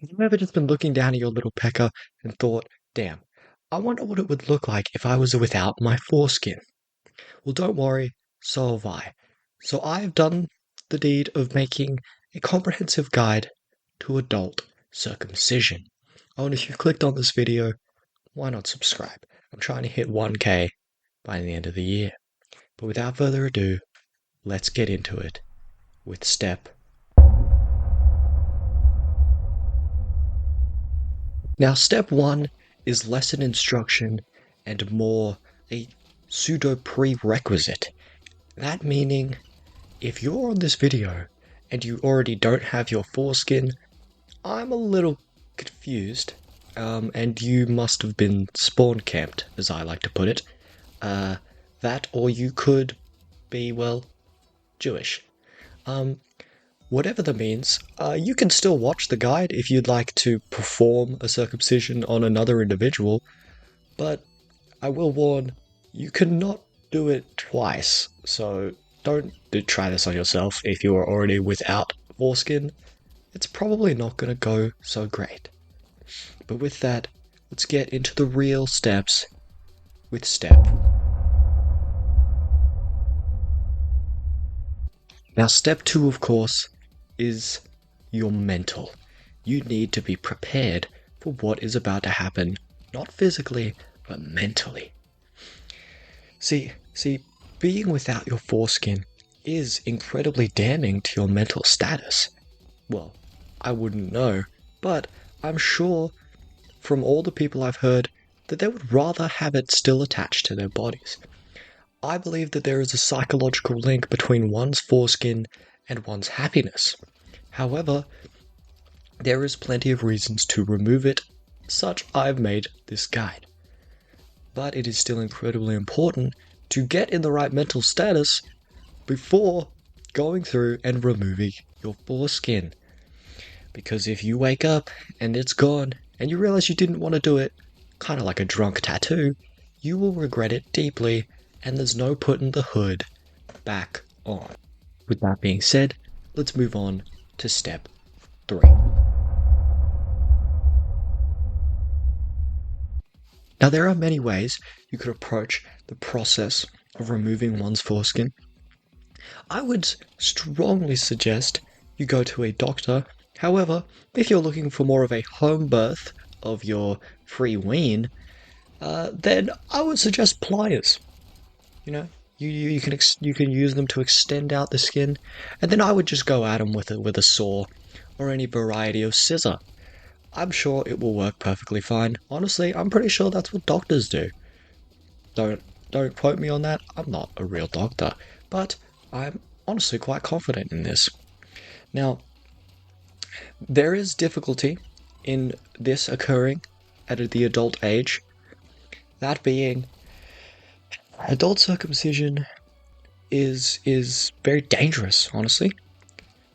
You've ever just been looking down at your little pecker and thought, damn, I wonder what it would look like if I was without my foreskin? Well, don't worry, so have I. So I've done the deed of making a comprehensive guide to adult circumcision. Oh, and if you've clicked on this video, why not subscribe? I'm trying to hit 1K by the end of the year. But without further ado, let's get into it with step. Now, step one is lesson instruction and more a pseudo prerequisite. That meaning, if you're on this video and you already don't have your foreskin, I'm a little confused, and you must have been spawn camped, as I like to put it. That, or you could be, well, Jewish. Whatever that means, you can still watch the guide if you'd like to perform a circumcision on another individual, but I will warn, you cannot do it twice, so don't try this on yourself if you are already without foreskin. It's probably not going to go so great. But with that, let's get into the real steps with step. Now, step two, of course, is your mental. You need to be prepared for what is about to happen, not physically, but mentally. See, being without your foreskin is incredibly damning to your mental status. Well, I wouldn't know, but I'm sure from all the people I've heard that they would rather have it still attached to their bodies. I believe that there is a psychological link between one's foreskin and one's happiness. However, there is plenty of reasons to remove it, such I've made this guide. But it is still incredibly important to get in the right mental status before going through and removing your foreskin. Because if you wake up and it's gone and you realize you didn't want to do it, kind of like a drunk tattoo, you will regret it deeply, and there's no putting the hood back on. With that being said, let's move on to step 3. Now, there are many ways you could approach the process of removing one's foreskin. I would strongly suggest you go to a doctor. However, if you're looking for more of a home birth of your free ween, then I would suggest pliers. You know, you can use them to extend out the skin, and then I would just go at them with a saw or any variety of scissor. I'm sure it will work perfectly fine. Honestly, I'm pretty sure that's what doctors do. Don't quote me on that. I'm not a real doctor, but I'm honestly quite confident in this. Now, there is difficulty in this occurring at the adult age. That being, adult circumcision is very dangerous, honestly.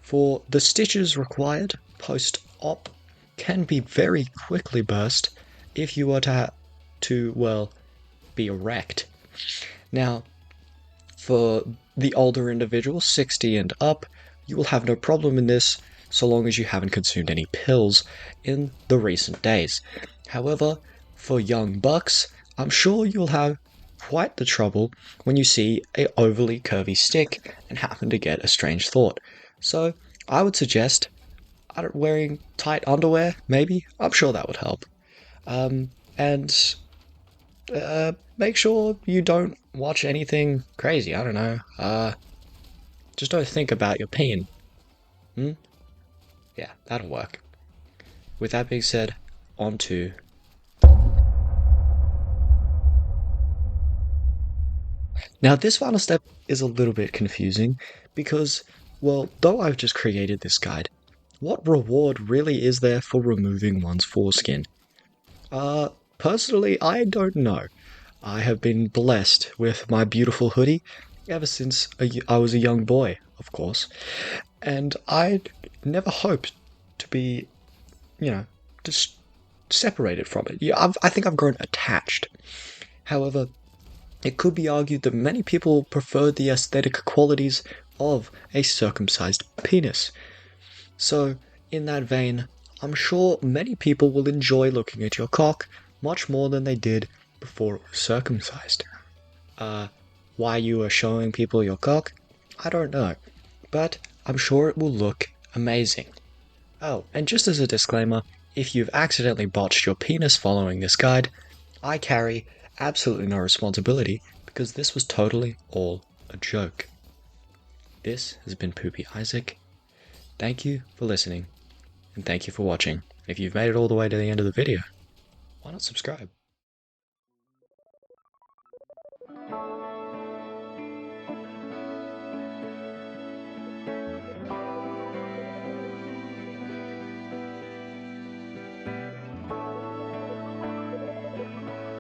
For the stitches required post-op can be very quickly burst if you were to well, be erect. Now, for the older individuals, 60 and up, you will have no problem in this so long as you haven't consumed any pills in the recent days. However, for young bucks, I'm sure you'll have quite the trouble when you see a overly curvy stick and happen to get a strange thought. So I would suggest wearing tight underwear, maybe. I'm sure that would help. And make sure you don't watch anything crazy. I don't know. Just don't think about your peeing. Yeah, that'll work. With that being said, on to... Now, this final step is a little bit confusing because, well, though I've just created this guide, what reward really is there for removing one's foreskin? Personally, I don't know. I have been blessed with my beautiful hoodie ever since I was a young boy, of course, and I never hoped to be, just separated from it. Yeah, I think I've grown attached. However, it could be argued that many people prefer the aesthetic qualities of a circumcised penis. So, in that vein, I'm sure many people will enjoy looking at your cock much more than they did before it was circumcised. Uh, why you are showing people your cock? I don't know, but I'm sure it will look amazing. Oh, and just as a disclaimer, if you've accidentally botched your penis following this guide, I carry absolutely no responsibility because this was totally all a joke. This has been Poopy Isaac. Thank you for listening, and thank you for watching. If you've made it all the way to the end of the video, why not subscribe?